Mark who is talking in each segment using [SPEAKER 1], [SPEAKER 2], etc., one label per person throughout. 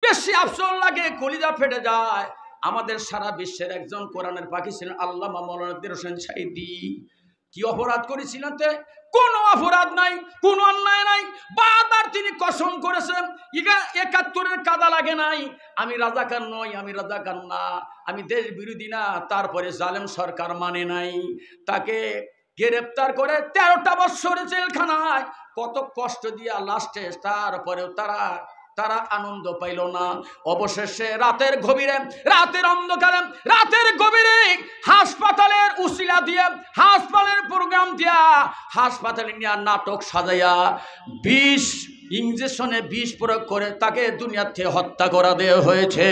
[SPEAKER 1] বেশি আফসোস লাগে, কলিজা ফেটে যায়। আমাদের সারা বিশ্বের একজন কোরআনের পাখি ছিলেন আল্লামা মাওলানা আব্দুর হোসেন সাঈদী। কি অপরাধ করেছিলেন? কোনো অপরাধ নাই, কোনো অন্যায় নাই। বারবার তিনি কসম করেছেন, ৭১-এর কাদা লাগে নাই, আমি রাজাকার নই, আমি রাজাকার না, আমি দেশ বিরোধী না। তারপরে জালেম সরকার মানে নাই, তাকে গ্রেপ্তার করে ১৩টা বছর জেলখানায় কত কষ্ট দিয়া লাস্টে, তারপরেও তারা আনন্দ পাইল না। অবশেষে রাতের গভীরে, রাতের অন্ধকারে, রাতের গভীরে হাসপাতালের উসিলা দিয়ে, হাসপাতালের প্রোগ্রাম দিয়া, হাসপাতালে নিয়ে নাটক সাজাইয়া ইঞ্জেকশনে বিষ প্রয়োগ করে তাকে দুনিয়ার থেকে হত্যা করা দেওয়া হয়েছে।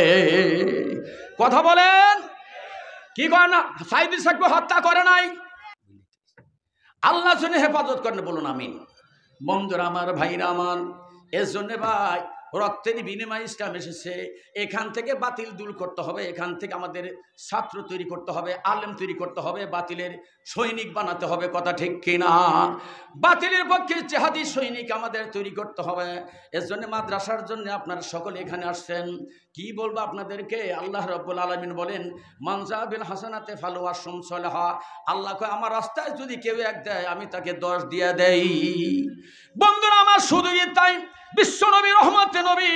[SPEAKER 1] কথা বলেন, কি করে না? সাঈদী সাহেবকে হত্যা করে নাই, আল্লাহ জন্য হেফাজত করেন, বলুন আমিন। বন্ধুরা আমার, ভাইরা আমার, এর জন্য ভাই রক্তের বিনিময়ে ইসলাম এসেছে। এখান থেকে বাতিল দূর করতে হবে, এখান থেকে আমাদের ছাত্র তৈরি করতে হবে, আলেম তৈরি করতে হবে, বাতিলের সৈনিক বানাতে হবে। কথা ঠিক কিনা? বাতিলের পক্ষে জেহাদি সৈনিক আমাদের তৈরি করতে হবে। এর জন্য মাদ্রাসার জন্য আপনারা সকলে এখানে আসছেন। কি বলবো আপনাদেরকে? আল্লাহ রাব্বুল আলামিন বলেন, মান জা বিল হাসানাতে ফালাহু আশরু সালাহা। আল্লাহ কয়, আমার রাস্তায় যদি কেউ এক দেয়, আমি তাকে 10 দিয়ে দেই। বন্ধুরা আমার, শুধুই তাই, বিশ্ব নবী, রহমতে নবী,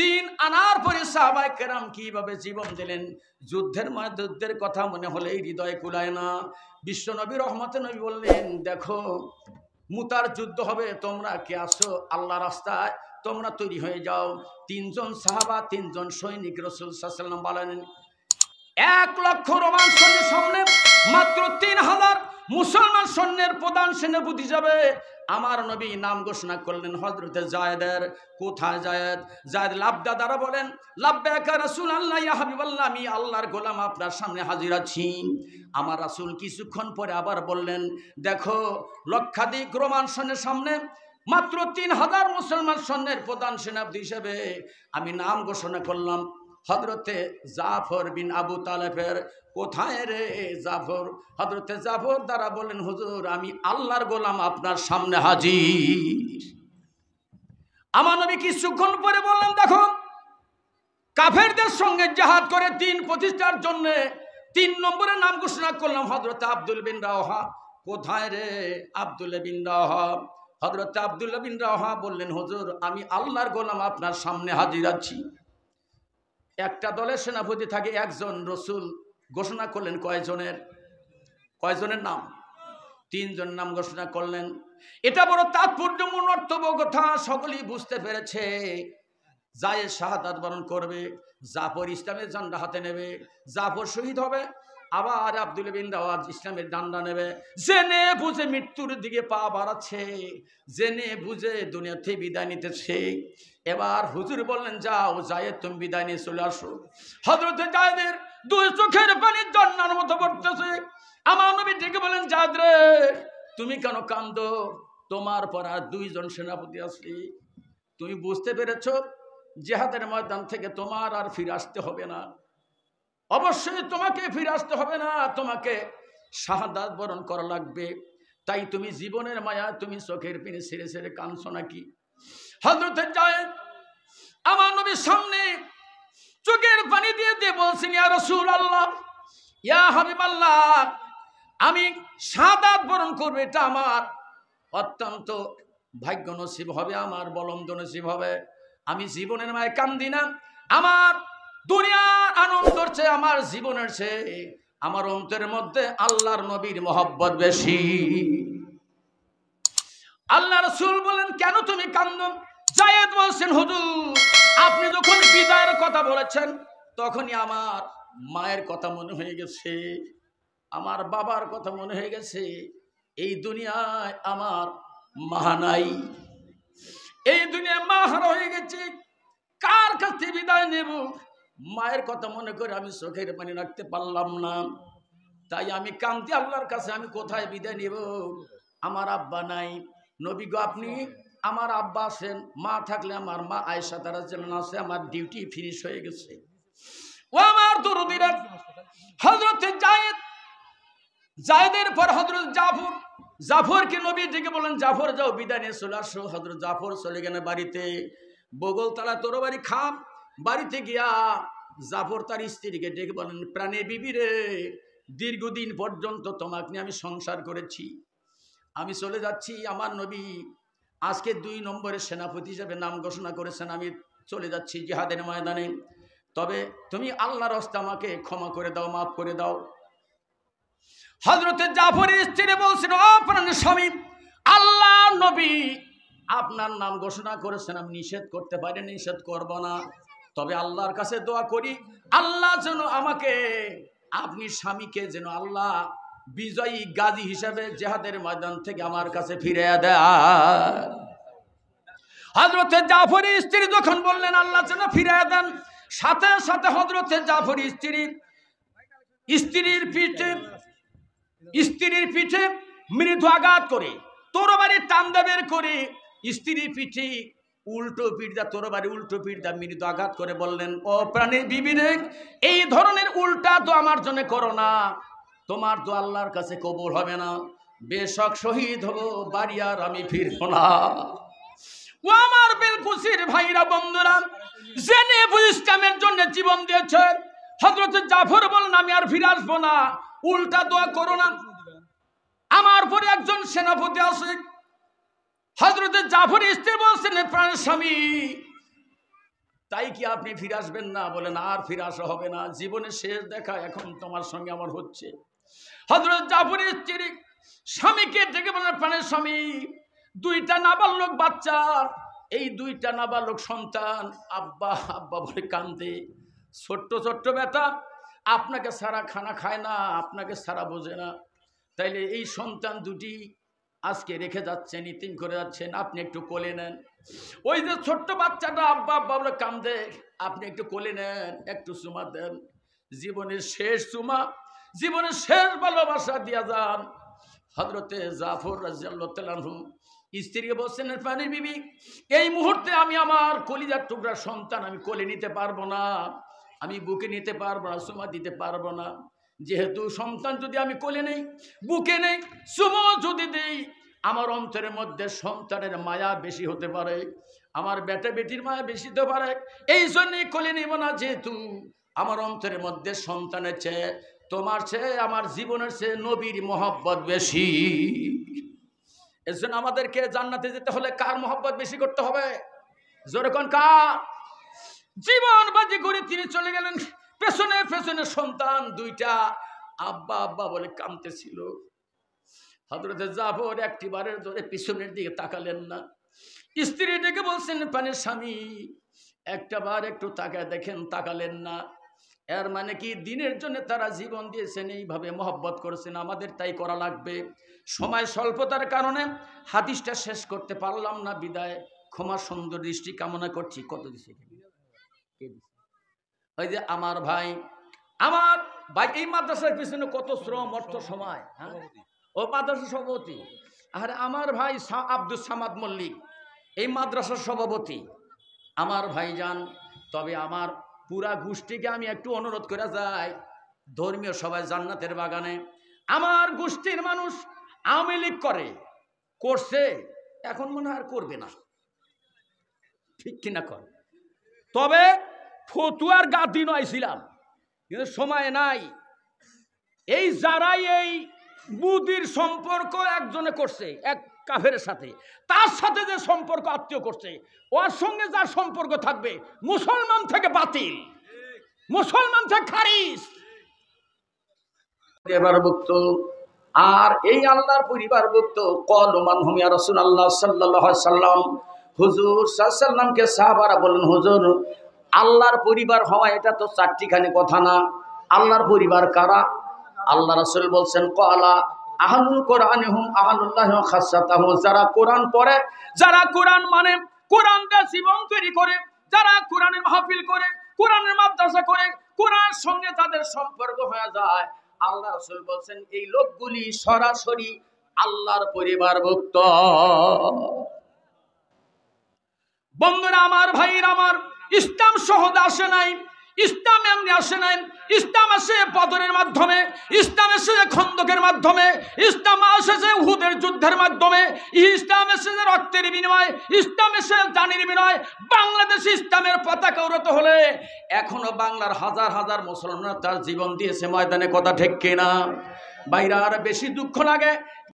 [SPEAKER 1] দিন আনার পরে সাহাবায়ে কেরাম কিভাবে জীবন দিলেন। যুদ্ধের কথা মনে হলেই হৃদয় কুলায় না। বিশ্ব নবী, রহমতে নবী বললেন, দেখো মুতার যুদ্ধ হবে, তোমরা কে আসো আল্লাহ রাস্তায়, তোমরা তৈরি হয়ে যাও। 3 জন সাহাবা, 3 জন সৈনিক রাসূল সাল্লাল্লাহু আলাইহি ওয়াসাল্লাম বলেন, 1 লক্ষ রোমান সৈন্যের সামনে মাত্র 3000 মুসলমান সৈন্যের প্রধান সেনাপতি যাবে। আমার নবী নাম ঘোষণা করলেন হযরতে যায়েদের। কোথায় যায়েদ? যায়েদ লাবদা দ্বারা বলেন, লাব্বাইকা রাসূলুল্লাহ, ইয়া হাবিবাল্লাহ, আমি আল্লাহর গোলাম, আপনার সামনে হাজির আছি। আমার রাসূল কিছুক্ষণ পরে আবার বললেন, দেখো লক্ষাধিক রোমান সৈন্যের সামনে মাত্র 3000 মুসলমান সৈন্যের প্রধান সেনাপতি হিসেবে আমি নাম ঘোষণা করলাম হযরতে জাফর বিন আবু তালেবের। কোথায় রে জাফর? হযরতে জাফর দ্বারা বলেন, হুজুর আমি আল্লাহর গোলাম, আপনার সামনে হাজির। আমার নবী কিছুক্ষণ পরে বললেন, দেখো কাফেরদের সঙ্গে জিহাদ করে দ্বীন প্রতিষ্ঠার জন্য 3 নম্বরের নাম ঘোষণা করলাম হযরতে আব্দুল বিন রাওহা। কোথায় রে আব্দুল বিন রাওহা? হযরতে আব্দুল্লাহ বিন রাওহা বললেন, হুজুর আমি আল্লাহর গোলাম, আপনার সামনে হাজির আছি। একটা দলের সেনাপতি থাকে একজন, রাসূল ঘোষণা করলেন কয়জনের নাম? 3 জনের নাম ঘোষণা করলেন। এটা বড় তাৎপর্যপূর্ণ অর্থবহ কথা, সকলেই বুঝতে পেরেছে। যায়েদ শাহাদাত বরণ করবে, জাফর ইসলামের ঝান্ডা হাতে নেবে, জাফর শহীদ হবে, আবার আব্দুল বিন রাওহা ইসলামের ডান্ডা নেবে। জেনে বুঝে মৃত্যুর দিকে পা বাড়াচ্ছে, জেনে বুঝে দুনিয়া থেকে বিদায় নিতেছে। এবার হুজুর বললেন, যাও যায়েদ তুমি বিদায় নিয়ে চলে আসো। হযরতে যায়েদের 2 চোখের পানি ঝর্ণার মতো পড়তেছে। আমার নবী ডেকে বলেন, যায়েদ রে তুমি কেন কাঁদো? তোমার পর আর 2 জন সেনাপতি আসলি, তুমি বুঝতে পেরেছো জিহাদের ময়দান থেকে তোমার আর ফিরে আসতে হবে না। অবশ্যই তোমাকে ফিরে আসতে হবে না, তোমাকে শাহাদাত বরণ করা লাগবে। তাই তুমি জীবনের মায়া তুমি চোখের পানি ছেড়ে ছেড়ে কাঁদছো নাকি? হযরতে যায়েদ আমার নবীর সামনে চোখের পানি দিয়ে দিয়ে বলছেন, ইয়া রাসূলুল্লাহ, ইয়া হাবিবাল্লাহ, আমি শাহাদাত বরণ করব, এটা আমার অত্যন্ত ভাগ্য নসিব হবে, আমার বলন্দ নসিব হবে। আমি জীবনের মায়ে কান্দি না, আমার দুনিয়ার আনন্দের চেয়ে, আমার জীবনের চেয়ে আমার অন্তরের মধ্যে আল্লাহর নবীর মহব্বত বেশি। আল্লাহ রাসূল বলেন, কেন তুমি কান্দো? যায়েদ বলছেন, হুজুর আপনি যখন বিদায়ের কথা বলেছেন তখনই আমার মায়ের কথা মনে হয়ে গেছে, আমার বাবার কথা মনে হয়ে গেছে। এই দুনিয়ায় আমার মা নাই, এই দুনিয়ায় মা হারা হয়ে গেছে, কার কাছ থেকে বিদায় নেব? মায়ের কথা মনে করে আমি চোখের পানি রাখতে পারলাম না, তাই আমি কান্দি আল্লাহর কাছে, আমি কোথায় বিদায় নেব? আমার আব্বা নাই। নবী গো, আপনি আমার আব্বা আছেন, মা থাকলে আমার মা আয়েশা তারা যেন আছে, আমার ডিউটি ফিনিশ হয়ে গেছে। ও আমার দরদীরা, হযরতে যায়েদের পর হযরত জাফরকে নবী ডেকে বলেন, জাফর যাও বিদায় নিয়ে চলে আসো। হযরত জাফর চলে গেলেন বাড়িতে, বগল তালা তরবারি খাম বাড়িতে গিয়া জাফর তার স্ত্রীকে ডেকে বলেন, প্রাণে বিবি রে, দীর্ঘদিন পর্যন্ত তোমাকে নিয়ে আমি সংসার করেছি, আমি চলে যাচ্ছি। আমার নবী আজকে 2 নম্বরের সেনাপতি হিসেবে নাম ঘোষণা করেছেন, আমি চলে যাচ্ছি জিহাদের ময়দানে, তবে তুমি আল্লাহর রাস্তায় আমাকে ক্ষমা করে দাও, মাফ করে দাও। হযরতে জাফরের স্ত্রী বলছেন, ও প্রাণের স্বামী, আল্লাহ নবী আপনার নাম ঘোষণা করেছেন, আমি নিষেধ করতে পারি, নিষেধ করব না, তবে আল্লাহর কাছে দোয়া করি আল্লাহ যেন আমাকে, আপনি স্বামীকে যেন আল্লাহ বিজয়ী গাজী হিসেবে জিহাদের ময়দান থেকে আমার কাছে ফিরে দেয়। হযরতে জাফরের স্ত্রী যখন বললেন আল্লাহ যেন ফিরে দেন, সাথে সাথে হযরতে জাফরের স্ত্রীর পিঠে মৃদু আঘাত করে তরবারি টান বের করে স্ত্রীর পিঠে উল্টো পিঠ দা, তরবারি উল্টো পিঠ দা মৃদু আঘাত করে বললেন, ও প্রাণের বিবি রে, এই ধরনের উল্টা তো আমার জন্য করো না, তোমার তো আল্লাহর কাছে কবুল হবে না, বেশক শহীদ হব, বাড়ি আর আমি ফিরবো না। ও আমার বেলকুসির ভাইরা বন্ধুরা, জেনে ইসলামের জন্য জীবন দিয়েছে, হযরত জাফর বলেন আমি আর ফিরে আসবো না, উল্টা দোয়া করো না। আমার পরে একজন সেনাপতি আছে, হযরত জাফর স্ত্রী বলছেন, প্রাণের স্বামী, তাই কি আপনি ফিরে আসবেন না? বলেন আর ফিরে আসা হবে না, জীবনের শেষ দেখা এখন তোমার সঙ্গে আমার হচ্ছে। হযরত জাফরের স্ত্রী স্বামীকে ডেকে বলেন, প্রাণের স্বামী, 2টা নাবালক বাচ্চা, এই 2টা নাবালক সন্তান আব্বা আব্বা বলে কান্দে, ছোট্ট ছোট্ট বেটা, আপনাকে সারা খানা খায় না, আপনাকে সারা বোঝে না, তাইলে এই সন্তান দুটি আজকে রেখে যাচ্ছেন, ইতিম করে যাচ্ছেন, আপনি একটু কোলে নেন। ওই যে ছোট্ট বাচ্চাটা আব্বা আব্বা বলে কান্দে, আপনি একটু কোলে নেন, একটু চুমা দেন, জীবনের শেষ চুমা, জীবনের শেষ ভালোবাসা দিয়া যান। হযরতে জাফর রাদিয়াল্লাহু তাআলা আনহু স্ত্রীকে বলছেন, প্রাণের বিবি, এই মুহূর্তে আমি আমার কলিজার টুকরা সন্তান আমি কোলে নিতে পারবো না, আমি বুকে নিতে পারবো না, চুমা দিতে পারবো না, যেহেতু সন্তান যদি আমি কোলে নেই, বুকে নেই, চুমো যদি দেই, আমার অন্তরের মধ্যে সন্তানের মায়া বেশি হতে পারে, আমার বেটা বেটির মায়া বেশি হতে পারে, এই জন্যই কোলে নিব না, যেহেতু আমার অন্তরের মধ্যে সন্তানের চেয়ে, তোমার চেয়ে, আমার জীবনের চেয়ে নবীর মহব্বত বেশি। এর জন্য আমাদেরকে জান্নাতে যেতে হলে কার মহব্বত বেশি করতে হবে? জোরে কোন কার? জীবন বাজি করে তিনি চলে গেলেন, পেছনে পেছনে সন্তান 2টা আব্বা আব্বা বলে কাঁদতেছিল। হযরতে জাফর একটিবারের ধরে পিছনের দিকে তাকালেন না। স্ত্রী ডেকে বলছেন, প্রাণের স্বামী, একটাবার একটু তাকায় দেখেন, তাকালেন না। এর মানে কি, দিনের জন্য তারা জীবন দিয়েছেন, এইভাবে মহব্বত করেছেন, আমাদের তাই করা লাগবে। সময় স্বল্পতার কারণে হাদিসটা শেষ করতে পারলাম না, বিদায় ক্ষমা সুন্দর দৃষ্টি কামনা করছি। কত দিছে? ওই যে আমার ভাই এই মাদ্রাসার পিছনে কত শ্রম, অর্থ, সময়, হ্যাঁ, ও মাদ্রাসার সভাপতি, আর আমার ভাই আব্দুল সামাদ মল্লিক এই মাদ্রাসার সভাপতি, আমার ভাইজান। তবে আমার পুরা গোষ্ঠীকে আমি একটু অনুরোধ করে যাই, ধর্মীয় সবাই জান্নাতের বাগানে, আমার গোষ্ঠীর মানুষ আওয়ামী লীগ করছে, এখন মনে হয় আর করবে না, ঠিক কিনা কর? তবে ফতুয়ার গাদি নয়ছিলাম, কিন্তু সময় নাই। এই যারাই এই বুদির সম্পর্ক একজনে করছে এক কাফের সাথে, তার সাথে যে সম্পর্ক আত্মীয় করছে, ওর সঙ্গে যার সম্পর্ক থাকবে, মুসলমান থেকে বাতিল, মুসলমান থেকে খারিজ। পরিবারভুক্ত আর এই আল্লাহর পরিবারভুক্ত কলমান হুম ইয়া রাসূলুল্লাহ সাল্লাল্লাহু আলাইহি সাল্লাম, হুজুর সাল্লাল্লাহু আলাইহি সাল্লামকে সাহাবারা বলেন, হুজুর আল্লাহর পরিবার হওয়া এটা তো 4টিখানি কথা না। আল্লাহর পরিবার কারা? আল্লাহ রাসূল বলছেন, ক্বালা আহলুল কোরআনি হুম আহলুল্লাহি ওয়া খাসাতাহু, যারা কোরআন পড়ে, যারা কোরআন মানে, কোরআনটা জীবন তৈরি করে, যারা কোরআনের মাহফিল করে, কোরআনের মাদ্রাসা করে, কোরআনের সঙ্গে তাদের সম্পর্ক হয়ে যায়, আল্লাহ রাসূল বলছেন এই লোকগুলি সরাসরি আল্লাহর পরিবারভুক্ত। বন্ধুরা আমার, ভাইরা আমার, ইসলাম সহজ আসে নাই,
[SPEAKER 2] ইসলাম এমনি আসে নাই, ইসলাম আসে বদরের মাধ্যমে, ইসলাম এসেছে খন্দকের মাধ্যমে, ইসলাম এসেছে উহুদের যুদ্ধের মাধ্যমে, ইসলাম এসেছে রক্তের বিনিময়, ইসলাম এসেছে জানির বিনিময়। বাংলাদেশে ইসলামের পতাকা উড়াতে হলে
[SPEAKER 1] এখনো বাংলার হাজার হাজার মুসলমান তার জীবন দিয়েছে ময়দানে, কথা ঠিক কিনা? বাইরে আর বেশি দুঃখ লাগে